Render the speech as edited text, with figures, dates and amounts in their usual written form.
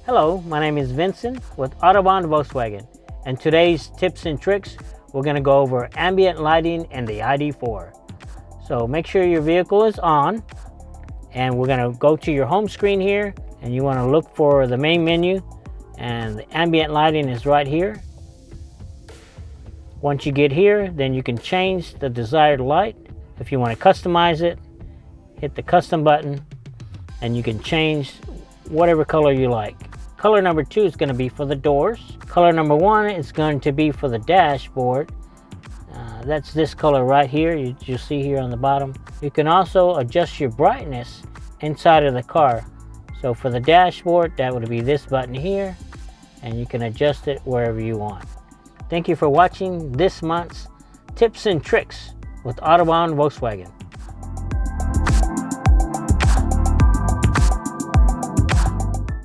Hello, my name is Vincent with Autobahn Volkswagen, and today's tips and tricks, we're going to go over ambient lighting in the ID4. So make sure your vehicle is on, and we're going to go to your home screen here, and you want to look for the main menu, and the ambient lighting is right here. Once you get here, then you can change the desired light. If you want to customize it, hit the custom button, and you can change whatever color you like. Color number 2 is going to be for the doors. Color number 1 is going to be for the dashboard. That's this color right here, you'll see here on the bottom. You can also adjust your brightness inside of the car. So for the dashboard, that would be this button here, and you can adjust it wherever you want. Thank you for watching this month's Tips and Tricks with Autobahn Volkswagen.